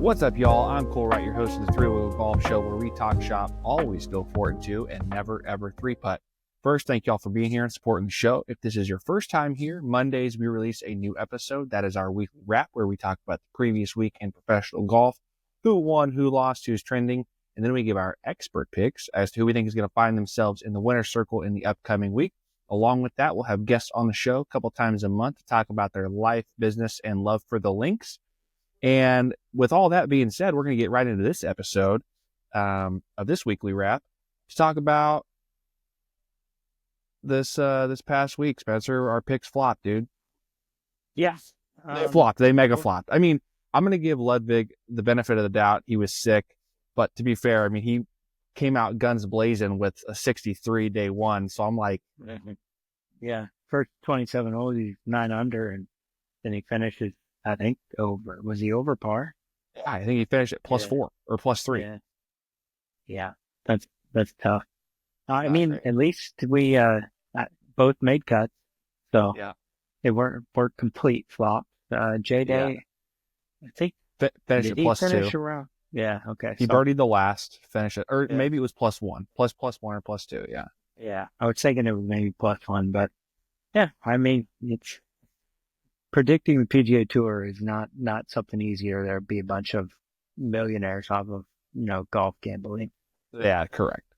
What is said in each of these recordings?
What's up, y'all? I'm Cole Wright, your host of the Three Wheel Golf Show, where we talk shop, always go 4 and 2, and never ever 3-putt. First, thank y'all for being here and supporting the show. If this is your first time here, Mondays we release a new episode. That is our weekly wrap, where we talk about the previous week in professional golf, who won, who lost, who's trending, and then we give our expert picks as to who we think is going to find themselves in the winner's circle in the upcoming week. Along with that, we'll have guests on the show a couple times a month to talk about their life, business, and love for the links. And with all that being said, we're going to get right into this episode of this weekly wrap to talk about this past week. Spencer, our picks flopped, dude. Yeah. They flopped. They mega flopped. I mean, I'm going to give Ludvig the benefit of the doubt. He was sick. But to be fair, I mean, he came out guns blazing with a 63 day one. So I'm like, yeah, first 27 holes, he's 9 under, and then he finishes, I think, over. Was he over par? yeah, I think he finished at +4 or +3. Yeah, that's tough. I Not mean, great. at least we both made cuts, so Yeah. they weren't complete flops. J-Day, I think, Finished did at he finish +2. around? Yeah, okay. He So, birdied the last, finished it, or Yeah. maybe it was +1, plus +1 or +2. Yeah. yeah, I was thinking it was maybe +1, but yeah, I mean, it's predicting the PGA Tour is not something easier. There'd be a bunch of millionaires off of, golf gambling. Yeah, correct.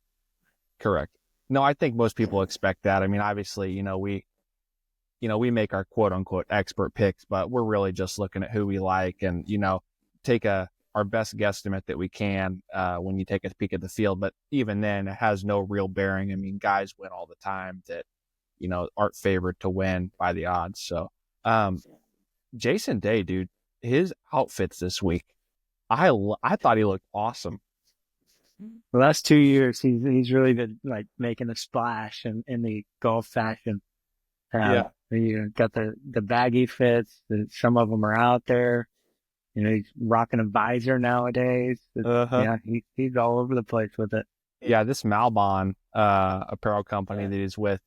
No, I think most people expect that. I mean, obviously, we make our quote unquote expert picks, but we're really just looking at who we like and, take our best guesstimate that we can when you take a peek at the field. But even then, it has no real bearing. I mean, guys win all the time that, aren't favored to win by the odds. So, Jason Day, dude, his outfits this week, I thought he looked awesome. The last 2 years, he's really been like making a splash in the golf fashion. Got the baggy fits. Some of them are out there. He's rocking a visor nowadays. Yeah, he's all over the place with it. Yeah, this Malbon apparel company that he's with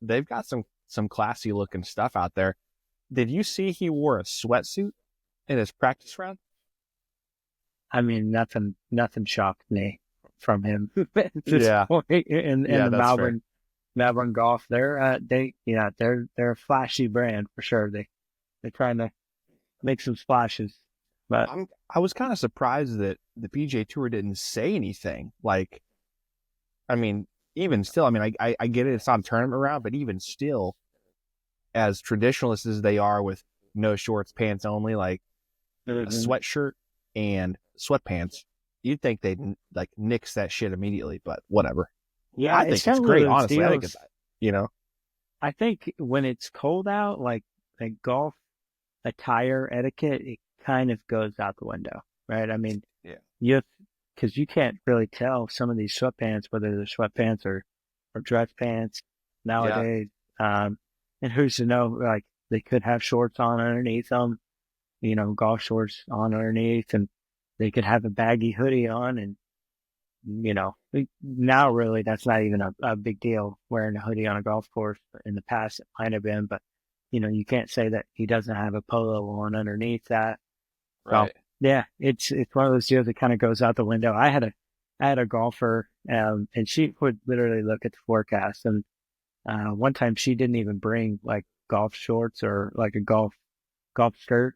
they've got some classy looking stuff out there. Did you see he wore a sweatsuit in his practice round? I mean, nothing shocked me from him. Yeah. In Yeah, the that's fair. Melbourne Golf, they're a flashy brand for sure. They're trying to make some splashes, but I was kind of surprised that the PGA Tour didn't say anything. Like, I mean, even still, I mean, I get it, it's not a tournament round, but even still, as traditionalist as they are with no shorts, pants only, like a sweatshirt and sweatpants, you'd think they'd like nix that shit immediately, but whatever. yeah, I think it's great, honestly. I think it's, I think when it's cold out, like golf attire etiquette, it kind of goes out the window, right? I mean, yeah, because you can't really tell some of these sweatpants, whether they're sweatpants or dress pants nowadays. And who's to know, like, they could have shorts on underneath them, golf shorts on underneath, and they could have a baggy hoodie on. And, now really that's not even a big deal wearing a hoodie on a golf course. In the past, it might have been, but, you can't say that he doesn't have a polo on underneath that. right. So, yeah, it's one of those deals that kind of goes out the window. I had a golfer, and she would literally look at the forecast, and one time she didn't even bring like golf shorts or like a golf skirt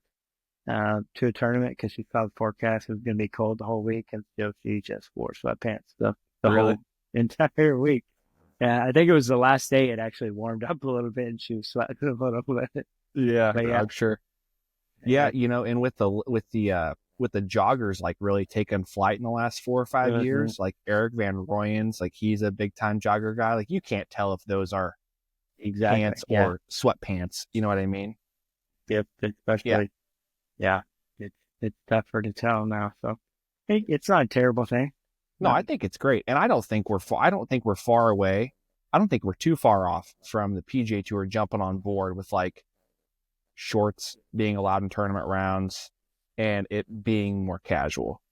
to a tournament because she thought the forecast was going to be cold the whole week, and she just wore sweatpants the Really? whole entire week. Yeah, I think it was the last day it actually warmed up a little bit, and she was sweating a little bit. Yeah, But yeah. I'm sure. Yeah, and with the joggers like really taking flight in the last 4 or 5 years, like Eric Van Rooyen's, like he's a big time jogger guy. Like you can't tell if those are Exactly. pants or sweatpants. You know what I mean? Yep, especially. Yeah, it's tougher to tell now. So it's not a terrible thing. No, I think it's great, and I don't think we're far away. I don't think we're too far off from the PGA Tour jumping on board with like shorts being allowed in tournament rounds and it being more casual.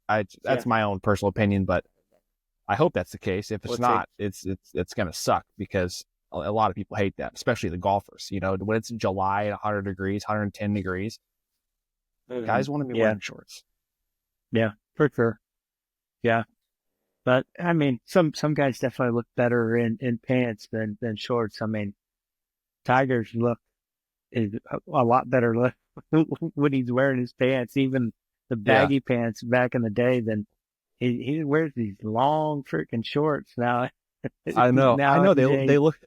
That's my own personal opinion, but I hope that's the case. If it's not, it's going to suck because a lot of people hate that, especially the golfers. When it's July at 100 degrees, 110 degrees, guys want to be wearing shorts. Yeah, for sure. Yeah. But I mean, some guys definitely look better in pants than shorts. I mean, Tiger's look is a lot better look when he's wearing his pants, even the Yeah, baggy pants back in the day. Than he wears these long freaking shorts now. I know. I know. Nowadays, They look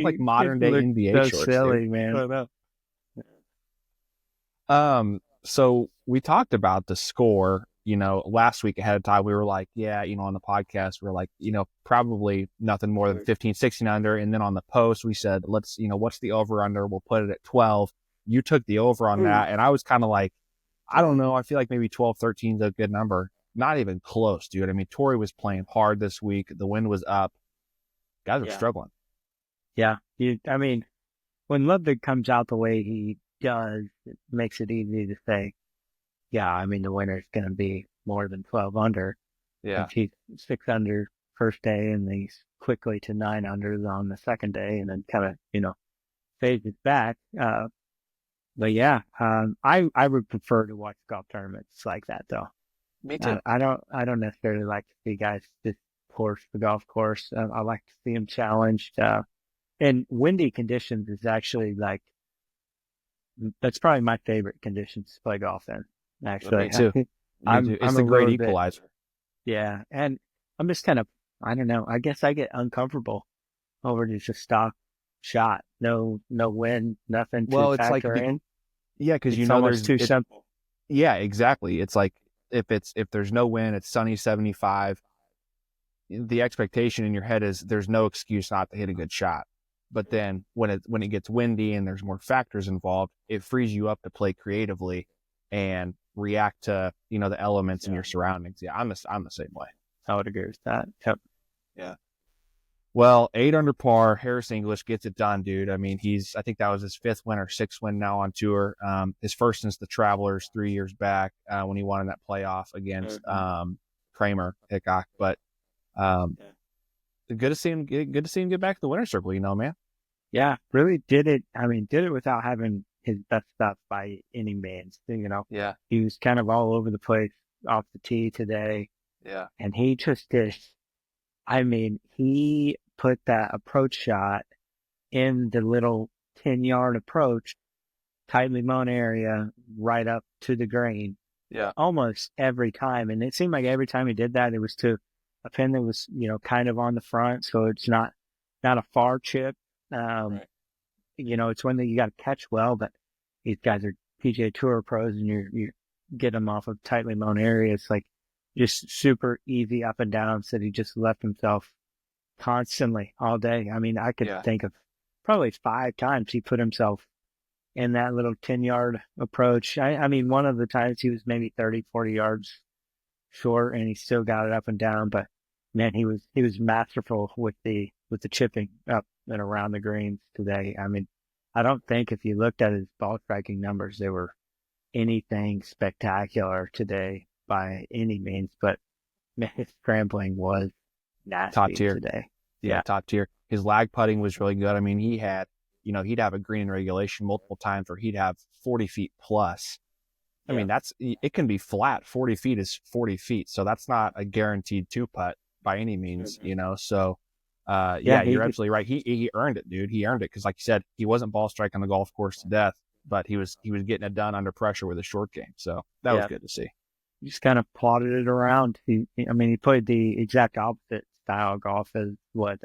like it just modern day looks NBA so shorts, dude. silly, man. I know. So we talked about the score, last week ahead of time. We were like, yeah, on the podcast, we're like, probably nothing more than 15, 16 under. And then on the post, we said, let's, what's the over under? We'll put it at 12. You took the over on that. And I was kind of like, I don't know. I feel like maybe 12, 13 is a good number. Not even close, dude. I mean, Torrey was playing hard this week. The wind was up. Guys are Yeah, struggling. yeah. I mean, when Ludvig comes out the way he does, it makes it easy to say, yeah, I mean, the winner's going to be more than 12 under. Yeah. If he's 6 under first day and he's quickly to 9 under on the second day and then kind of, phases back. But I would prefer to watch golf tournaments like that though. Me too. I don't necessarily like to see guys just course the golf course. I like to see them challenged. And windy conditions is actually like, that's probably my favorite conditions to play golf in. Me Actually, too. Me too. It's I'm the a great little bit, equalizer. yeah. And I'm just kind of, I don't know. I guess I get uncomfortable over just a stock shot. No wind, nothing to Well, it's like, factor in. yeah, because It's almost too simple. yeah, exactly. It's like if there's no wind, it's sunny 75. The expectation in your head is there's no excuse not to hit a good shot. But then when it gets windy and there's more factors involved, it frees you up to play creatively and react to the elements in your surroundings. Yeah, I'm the same way. I would agree with that. Yep. Yeah. Well, 8 under par, Harris English gets it done, dude. I mean, I think that was his 5th win or 6th win now on tour. His first since the Travelers 3 years back when he won in that playoff against Kramer Hickok. But good to see him. Good to see him get back to the winner's circle. Man. Yeah, really did it. I mean, did it without having his best stuff by any means. Yeah. He was kind of all over the place off the tee today. Yeah. And he just did. I mean, he put that approach shot in the little 10-yard approach, tightly mown area, right up to the green. Yeah. Almost every time. And it seemed like every time he did that, it was to a pin that was, kind of on the front. So it's not a far chip. Right. It's one that you got to catch well, but these guys are PGA Tour pros and you get them off of tightly mown areas. Like just super easy up and down. So he just left himself constantly all day. I mean, I could think of probably 5 times he put himself in that little 10-yard approach. I mean, one of the times he was maybe 30, 40 yards short and he still got it up and down, but man, he was masterful with the chipping up and around the greens today. I mean, I don't think if you looked at his ball striking numbers, they were anything spectacular today by any means, but man, his scrambling was nasty Top tier today. Yeah, top tier. His lag putting was really good. I mean, he'd have a green in regulation multiple times where he'd have 40 feet plus. I mean, it can be flat. 40 feet is 40 feet. So that's not a guaranteed 2-putt by any means, So, you're absolutely right. He earned it, dude. He earned it. Cause like you said, he wasn't ball striking the golf course to death, but he was getting it done under pressure with a short game. So that was good to see. He just kind of plotted it around. He played the exact opposite style of golf as what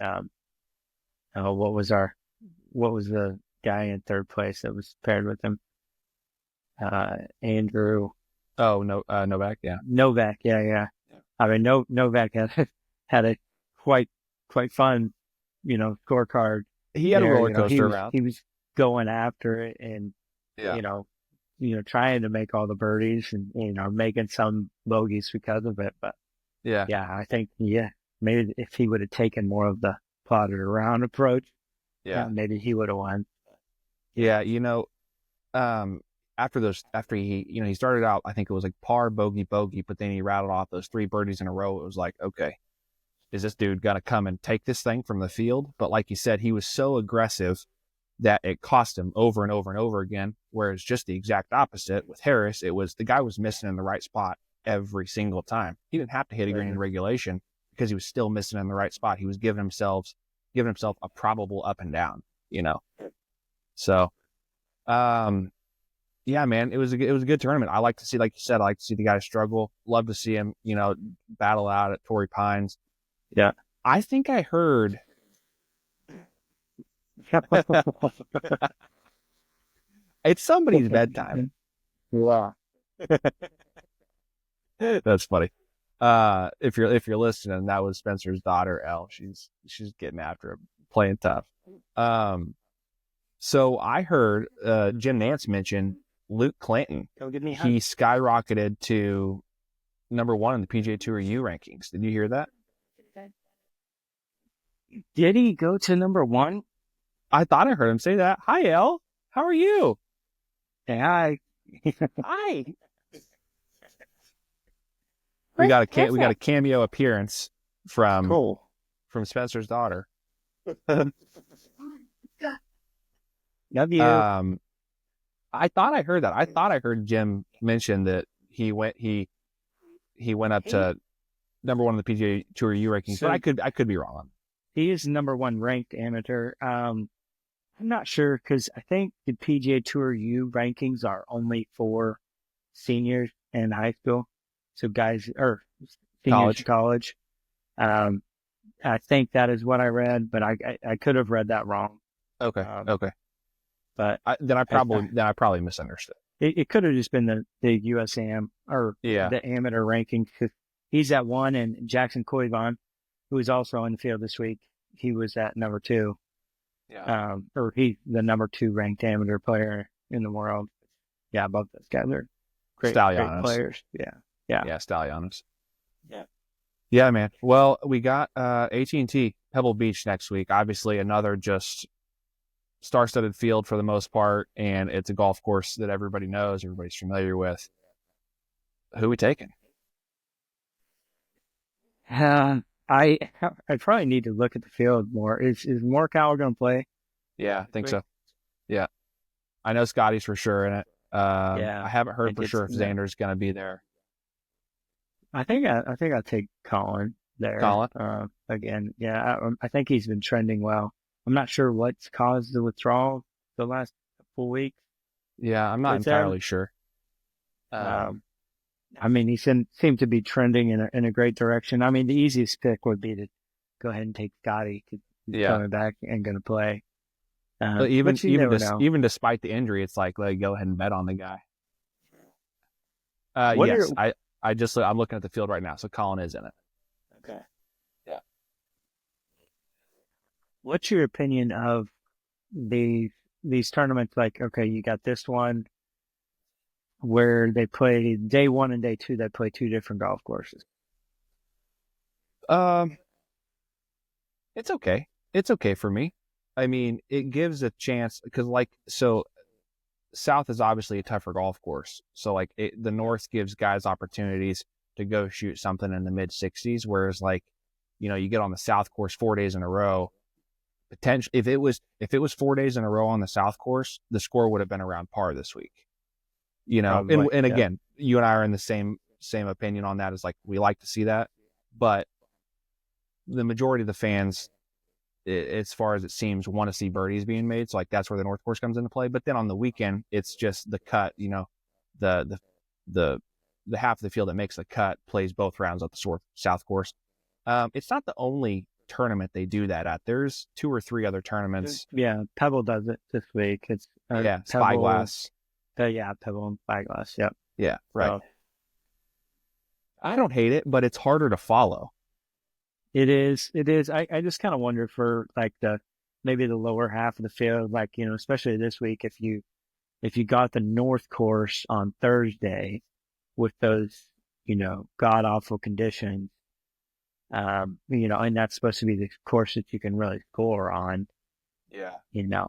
what was the guy in third place that was paired with him? Andrew. Oh, no, Novak. Yeah. Novak. Yeah. I mean, Novak had a quite fun, scorecard. He had a roller coaster around. He was going after it and, trying to make all the birdies and, making some bogeys because of it. But I think, maybe if he would have taken more of the plotted around approach, maybe he would have won. Yeah. After he started out, I think it was like par, bogey, but then he rattled off those 3 birdies in a row. It was like, okay, is this dude going to come and take this thing from the field? But like you said, he was so aggressive that it cost him over and over and over again. Whereas just the exact opposite with Harris, it was the guy was missing in the right spot every single time. He didn't have to hit a green in regulation because he was still missing in the right spot. He was giving himself a probable up and down, So, yeah, man, it was a good tournament. I like to see, like you said, I like to see the guys struggle. Love to see him, battle out at Torrey Pines. Yeah. I think I heard. It's somebody's bedtime. Wow. That's funny. If you're listening, that was Spencer's daughter, Elle. She's getting after it, playing tough. So I heard Jim Nantz mention Luke Clinton. He skyrocketed to number 1 in the PGA Tour U rankings. Did you hear that? Did he go to number 1? I thought I heard him say that. Hi, Elle. How are you? Hey, hi. Hi. We got a cameo appearance from Spencer's daughter. Love you. I thought I heard that. I thought I heard Jim mention that he went up to number 1 in the PGA Tour U rankings, but I could be wrong. He is number 1 ranked amateur. I'm not sure because I think the PGA Tour U rankings are only for seniors and high school. So guys, or seniors college. I think that is what I read, but I could have read that wrong. Okay. But then I probably misunderstood. It could have just been the USAM or the amateur ranking. Cause he's at 1, and Jackson Coyvon, who is also on the field this week, he was at number 2. Yeah. Or he's the number 2 ranked amateur player in the world. Yeah, both those guys are great players. Yeah. Stallions. Yeah. Yeah, man. Well, we got AT&T Pebble Beach next week. Obviously, another just star-studded field for the most part, and it's a golf course that everybody knows, everybody's familiar with. Who are we taking? I probably need to look at the field more. Is Morikawa going to play? Yeah, I think so. Yeah. I know Scotty's for sure in it. I haven't heard for sure if Xander's going to be there. I think I'll take Colin there. Colin? Again, yeah, I think he's been trending well. I'm not sure what's caused the withdrawal the last couple weeks. Yeah, I'm not entirely sure. I mean, he seemed to be trending in a great direction. I mean, the easiest pick would be to go ahead and take Scotty. He's coming back and going to play. But even despite the injury, it's like, go ahead and bet on the guy. Yes, I'm looking at the field right now, so Colin is in it. Okay. Yeah. What's your opinion of these tournaments? Like, okay, you got this one where they play day 1 and day 2, they play 2 different golf courses. It's okay. It's okay for me. I mean, it gives a chance because, South is obviously a tougher golf course. So, the North gives guys opportunities to go shoot something in the mid 60s, whereas, you get on the South course 4 days in a row. Potentially, if it was 4 days in a row on the South course, the score would have been around par this week. Again, you and I are in the same opinion on that. Is we like to see that, but the majority of the fans, as far as it seems, want to see birdies being made. So that's where the North course comes into play. But then on the weekend, it's just the cut. The half of the field that makes the cut plays both rounds at the South course. It's not the only tournament they do that at. There's 2 or 3 other tournaments. Yeah, Pebble does it this week. It's Spyglass. Pebble and Spyglass. Yep. Yeah, right. So, I don't hate it, but it's harder to follow. It is. I just kind of wonder for maybe the lower half of the field, especially this week, if you got the North course on Thursday with those, god awful conditions, and that's supposed to be the course that you can really score on. Yeah.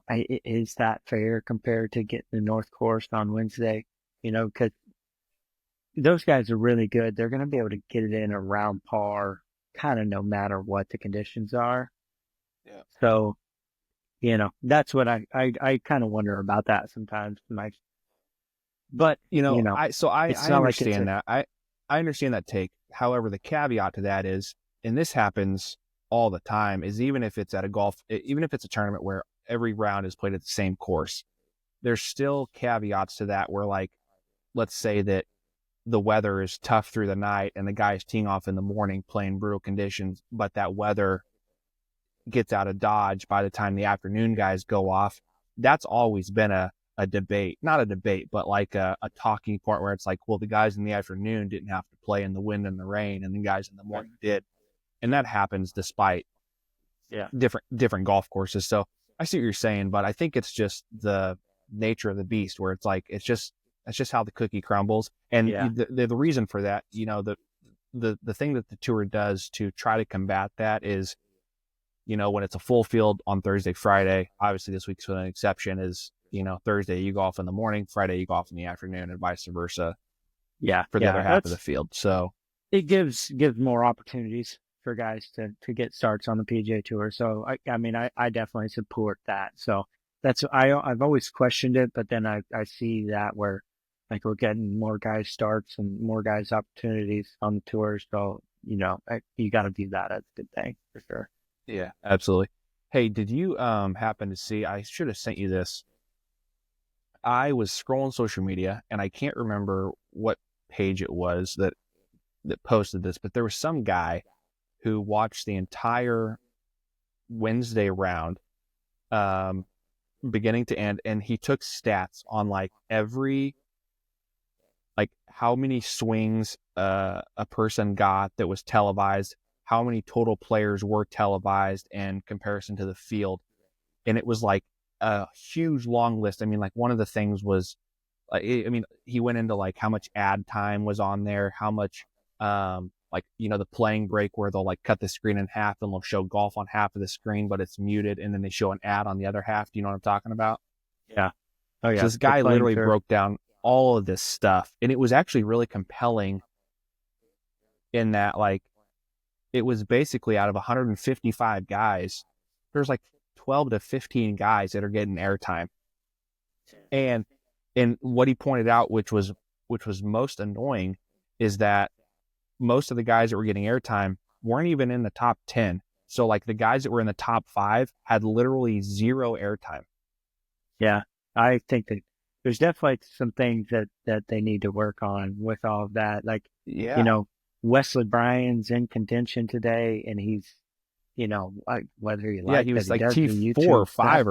Is that fair compared to getting the North course on Wednesday? Because those guys are really good. They're going to be able to get it in around par, kind of no matter what the conditions are. Yeah. So, that's what I kind of wonder about that sometimes. But I understand that. I understand that take. However, the caveat to that is, and this happens all the time, is even if it's a tournament where every round is played at the same course, there's still caveats to that where, like, let's say that the weather is tough through the night and the guy's teeing off in the morning playing brutal conditions, but that weather gets out of Dodge by the time the afternoon guys go off. That's always been a debate, not a debate, but like a talking point where it's like, well, the guys in the afternoon didn't have to play in the wind and the rain, and the guys in the morning did. And that happens despite different golf courses. So I see what you're saying, but I think it's just the nature of the beast where it's like, it's just how the cookie crumbles. And the reason for that, the thing that the tour does to try to combat that is, when it's a full field on Thursday, Friday, obviously this week's an exception, is, Thursday you golf in the morning, Friday you golf in the afternoon, and vice versa. For the other half of the field. So it gives more opportunities for guys to get starts on the PGA Tour. So I definitely support that. So that's I've always questioned it, but then I see that where, like, we're getting more guys starts and more guys opportunities on the tour. So you got to view that as a good thing for sure. Yeah, absolutely. Hey, did you happen to see? I should have sent you this. I was scrolling social media and I can't remember what page it was that posted this, but there was some guy who watched the entire Wednesday round, beginning to end, and he took stats on like how many swings a person got that was televised, how many total players were televised in comparison to the field. And it was like a huge long list. I mean, like, one of the things was, he went into like how much ad time was on there, how much, the playing break where they'll like cut the screen in half and they'll show golf on half of the screen, but it's muted, and then they show an ad on the other half. Do you know what I'm talking about? Yeah. Oh yeah. So this guy literally broke down all of this stuff, and it was actually really compelling in that, like, it was basically out of 155 guys, there's like 12 to 15 guys that are getting airtime. And what he pointed out, which was most annoying, is that most of the guys that were getting airtime weren't even in the top 10. So like the guys that were in the top 5 had literally zero airtime. Yeah, I think that there's definitely some things that they need to work on with all of that. Like, Wesley Bryan's in contention today, and he's, whether he he was like T4 or 5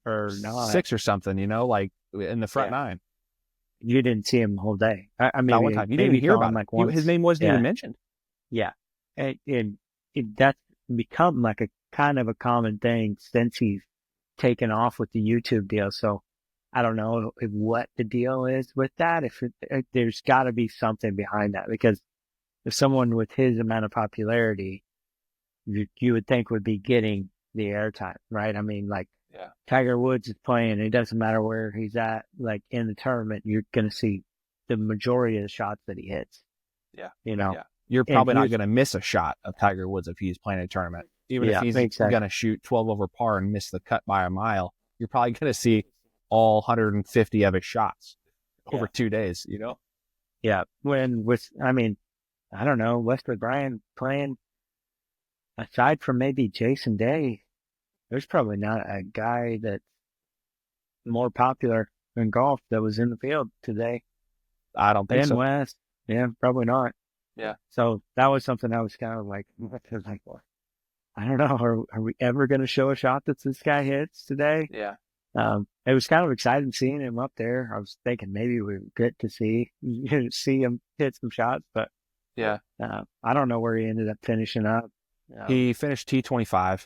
or not, 6 or something, like in the front 9. You didn't see him the whole day. I mean, not one time. You didn't even hear about like it. His name wasn't even mentioned. Yeah, and that's become like a kind of a common thing since he's taken off with the YouTube deal. So I don't know what the deal is with that. If there's got to be something behind that, because if someone with his amount of popularity, you would think would be getting the airtime, right? I mean, like, Tiger Woods is playing. It doesn't matter where he's at. Like, in the tournament, you're going to see the majority of the shots that he hits. Yeah. You're probably not going to miss a shot of Tiger Woods if he's playing a tournament. Even if he's going to shoot 12 over par and miss the cut by a mile, you're probably going to see all 150 of his shots over 2 days, Yeah. I don't know, Wesley Bryan playing, aside from maybe Jason Day, there's probably not a guy that's more popular in golf that was in the field today. I don't think so. West. Yeah, probably not. Yeah. So that was something I was kind of like, I don't know, are we ever going to show a shot that this guy hits today? Yeah. It was kind of exciting seeing him up there. I was thinking maybe we would get to see him hit some shots, but I don't know where he ended up finishing up. He finished T25.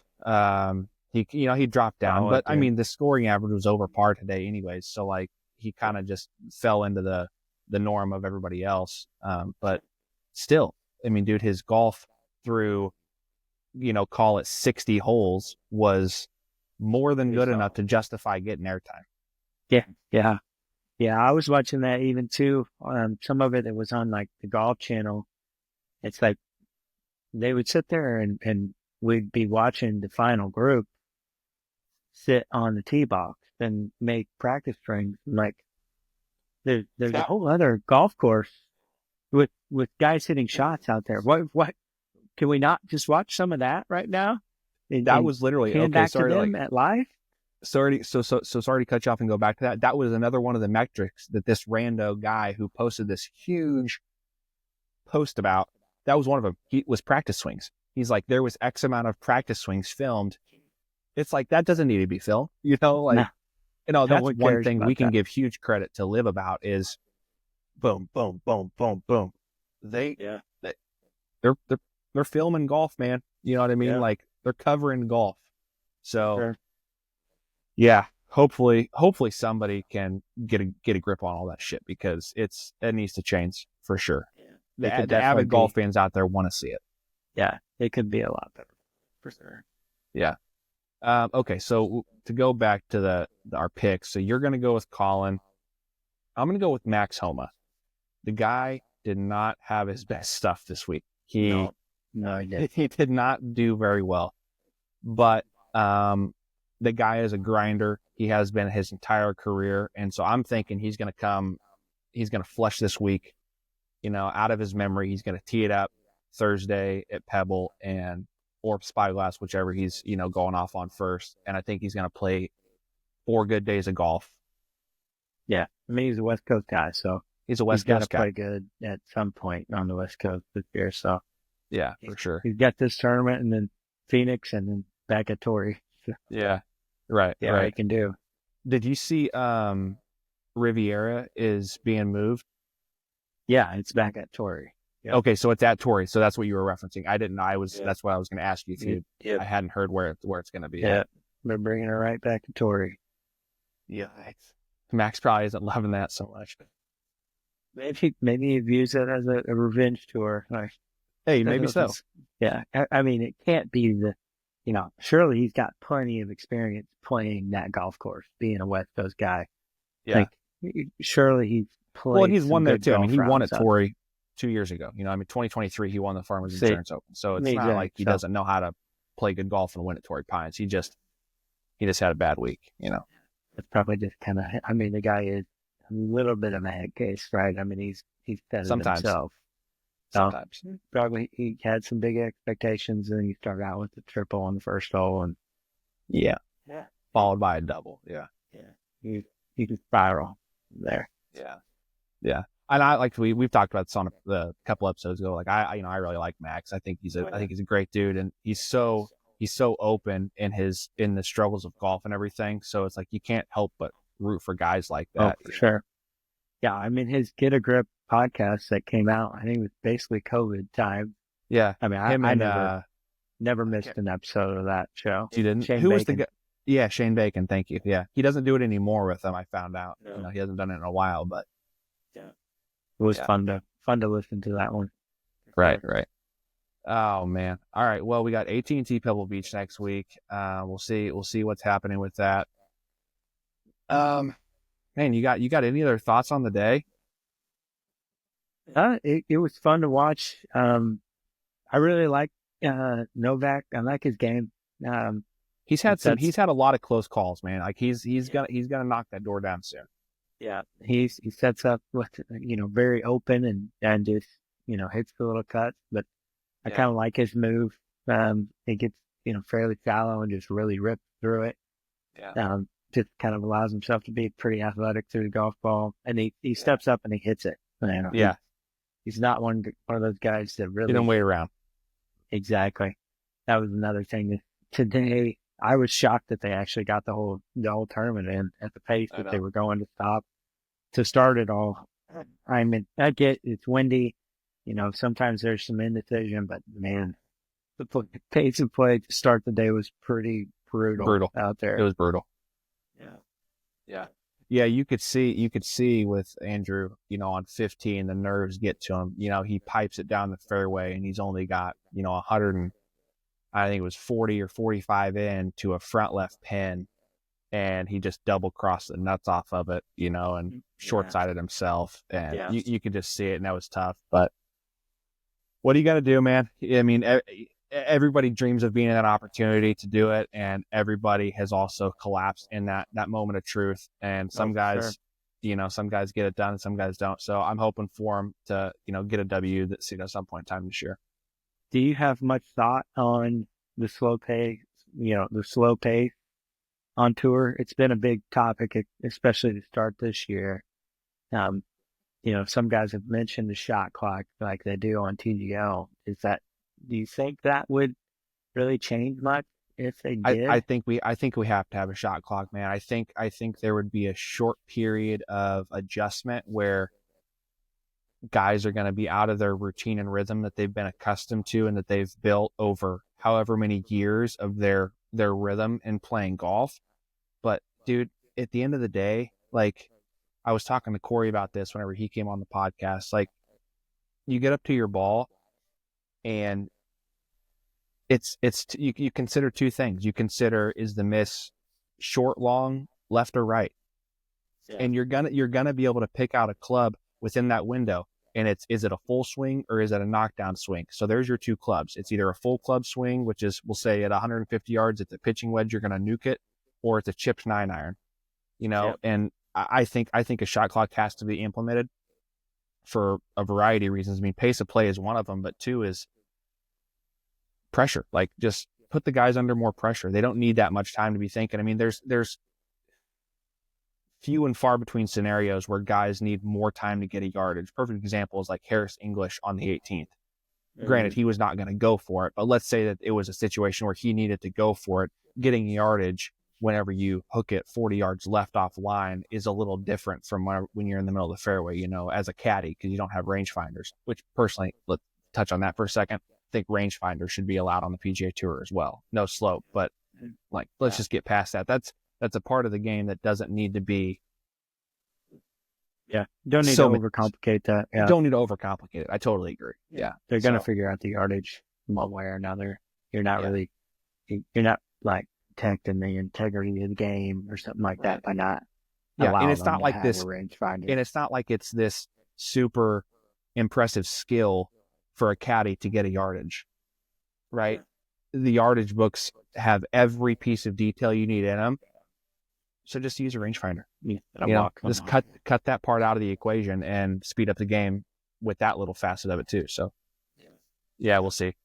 He dropped down, but I mean, the scoring average was over par today anyways. So like, he kind of just fell into the norm of everybody else. But still, I mean, dude, his golf through, call it 60 holes was more than good enough to justify getting airtime. Yeah. I was watching that even too. Some of it was on like the Golf Channel. It's like they would sit there and we'd be watching the final group sit on the tee box and make practice strings. Like, there's a whole other golf course with with guys hitting shots out there. What can we not just watch some of that right now? That And was literally pan okay. back to Sorry, them at live. sorry to cut you off and go back to that. That was another one of the metrics that this rando guy who posted this huge post about. That was one of them. He was practice swings. He's like, there was X amount of practice swings filmed. It's like, that doesn't need to be filmed. No, That's one one cares thing about we can that. give huge credit to Live about is boom, boom, boom, boom, boom. Yeah, They're filming golf, man. You know what I mean? Yeah. Like, they're covering golf. So sure. yeah, hopefully somebody can get a grip on all that shit, because it needs to change for sure. It could The definitely avid golf be. fans out there want to see it. Yeah, it could be a lot better for sure. Yeah. Okay, so to go back to our picks, so you're going to go with Colin. I'm going to go with Max Homa. The guy did not have his best stuff this week. No, he did. He did not do very well, but the guy is a grinder. He has been his entire career, and so I'm thinking he's going to flush this week, out of his memory. He's going to tee it up Thursday at Pebble or Spyglass, whichever he's going off on first, and I think he's going to play 4 good days of golf. Yeah, I mean he's a West Coast guy, so He's a West got to Coast guy. play good at some point on the West Coast this year. So Yeah, for sure. he's got this tournament and then Phoenix and then back at Torrey. So, Yeah, right. yeah, right. he can do. Did you see Riviera is being moved? Yeah, it's back at Torrey. Yep. Okay, so it's at Torrey. So that's what you were referencing. I didn't know. That's what I was going to ask you if you. Yep. I hadn't heard where it's going to be. Yeah, we're bringing her right back to Torrey. Yeah. Max probably isn't loving that so much. Maybe he views it as a revenge tour. Like, hey, maybe so. Yeah, I mean, it can't be surely he's got plenty of experience playing that golf course, being a West Coast guy. Yeah. Like, surely he's played. Well, he's won there too. I mean, he won at rounds Torrey 2 years ago. 2023, he won the Farmers Insurance Open. So it's not like he doesn't know how to play good golf and win at Torrey Pines. He just had a bad week. It's probably just kind of. I mean, the guy is a little bit of a head case, right? I mean, he's said it himself. Sometimes. Probably he had some big expectations, and he started out with the triple on the first hole, and yeah, followed by a double. Yeah. He can spiral there. Yeah. And we've talked about this on a couple episodes ago. Like I really like Max. I think he's a great dude, and he's so open in the struggles of golf and everything. So it's like you can't help but root for guys like that. Oh, for sure. Yeah, I mean his Get a Grip podcast that came out, I think it was basically COVID time. Yeah, I mean I never missed an episode of that show. You didn't? Shane Who Bacon. was the guy? Yeah, Shane Bacon. Thank you. Yeah, he doesn't do it anymore with them. I found out. No. He hasn't done it in a while, but it was fun to listen to that one. Right. Oh man. All right. Well, we got AT&T Pebble Beach next week. We'll see what's happening with that. Man, you got any other thoughts on the day? It was fun to watch. I really like Novak. I like his game. He's had a lot of close calls, man. Like he's gonna knock that door down soon. Yeah, he sets up with very open and just hits the little cuts. But I kind of like his move. He gets fairly shallow and just really rips through it. Yeah. Just kind of allows himself to be pretty athletic through the golf ball, and he steps up and he hits it. He's not one of those guys that really. He don't wait around. Exactly. That was another thing that today. I was shocked that they actually got the whole tournament in at the pace that they were going to start it all. I mean, I get it's windy, sometimes there's some indecision, but man, the pace of play to start the day was pretty brutal out there. It was brutal. Yeah. You could see with Andrew, on 15, the nerves get to him. He pipes it down the fairway and he's only got, 100 I think it was 40 or 45 in to a front left pin, and he just double crossed the nuts off of it, and short-sighted himself, and you could just see it, and that was tough. But what do you got to do, man? I mean, everybody dreams of being in that opportunity to do it, and everybody has also collapsed in that moment of truth. And some guys, some guys get it done and some guys don't. So I'm hoping for them to, get a W at some point in time this year. Do you have much thought on the slow pace, the slow pace on tour? It's been a big topic, especially to start this year. Some guys have mentioned the shot clock like they do on TGL. Do you think that would really change much if they did? I think we have to have a shot clock, man. I think there would be a short period of adjustment where guys are going to be out of their routine and rhythm that they've been accustomed to and that they've built over however many years of their rhythm in playing golf. But dude, at the end of the day, like I was talking to Corey about this whenever he came on the podcast, like you get up to your ball and you consider two things. You consider, is the miss short, long, left or right? Yeah. And you're gonna be able to pick out a club within that window. And is it a full swing or is it a knockdown swing? So there's your two clubs. It's either a full club swing, which is, we'll say at 150 yards, it's a pitching wedge, you're gonna nuke it, or it's a chipped 9-iron. Yeah. And I think a shot clock has to be implemented for a variety of reasons. I mean, pace of play is one of them, but two is pressure. Like, just put the guys under more pressure. They don't need that much time to be thinking. I mean, there's few and far between scenarios where guys need more time to get a yardage. Perfect example is like Harris English on the 18th. Granted, he was not going to go for it, but let's say that it was a situation where he needed to go for it. Getting yardage whenever you hook it 40 yards left off line is a little different from when you're in the middle of the fairway, as a caddy, because you don't have rangefinders, which personally, let's touch on that for a second. I think rangefinders should be allowed on the PGA Tour as well. No slope, but let's just get past that. That's a part of the game that doesn't need to be. Yeah, don't need to overcomplicate that. Yeah. Don't need to overcomplicate it. I totally agree. Yeah, they're gonna figure out the yardage one way or another. You're not like protecting the integrity of the game or something like that by not. Yeah, and it's not like this. And it's not like it's this super impressive skill for a caddy to get a yardage, right? Yeah. The yardage books have every piece of detail you need in them. So just use a rangefinder. Just cut that part out of the equation and speed up the game with that little facet of it too. So, yeah, we'll see.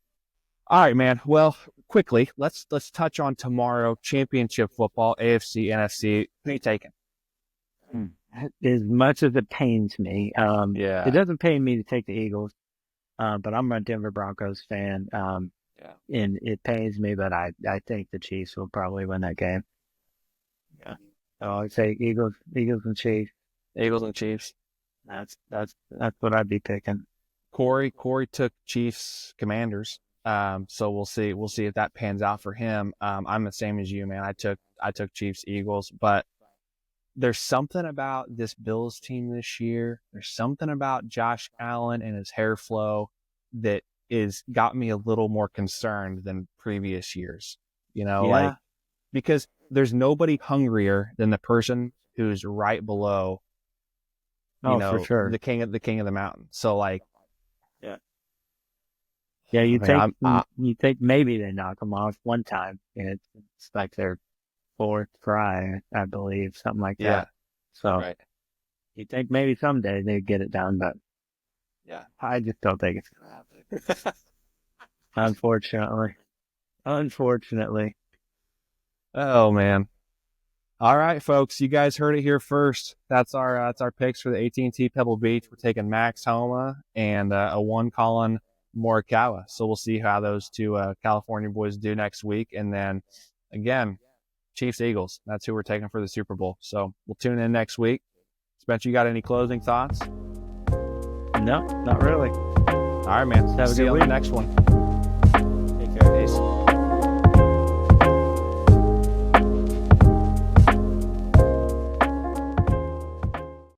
All right, man. Well, quickly, let's touch on tomorrow. Championship football, AFC, NFC. Who are you taking? As much as it pains me, it doesn't pain me to take the Eagles, but I'm a Denver Broncos fan, and it pains me, but I think the Chiefs will probably win that game. Yeah. So I'd say Eagles and Chiefs. Eagles and Chiefs. That's what I'd be picking. Corey took Chiefs Commanders. So we'll see if that pans out for him. I'm the same as you, man. I took Chiefs Eagles, but there's something about this Bills team this year. There's something about Josh Allen and his hair flow that got me a little more concerned than previous years. Because there's nobody hungrier than the person who's right below, for sure, the king of the mountain. So you think maybe they knock them off one time, and it's like their fourth try, I believe, something like that. So you think maybe someday they get it done, but I just don't think it's gonna happen. Unfortunately. Oh man. All right, folks, you guys heard it here first. That's our picks for the AT&T Pebble Beach. We're taking Max Homa and a one Colin Morikawa. So we'll see how those two California boys do next week. And then again, Chiefs Eagles. That's who we're taking for the Super Bowl. So we'll tune in next week. Spencer, you got any closing thoughts? No, not really. All right, man. Have a good week. See you on the next one. Take care. Peace.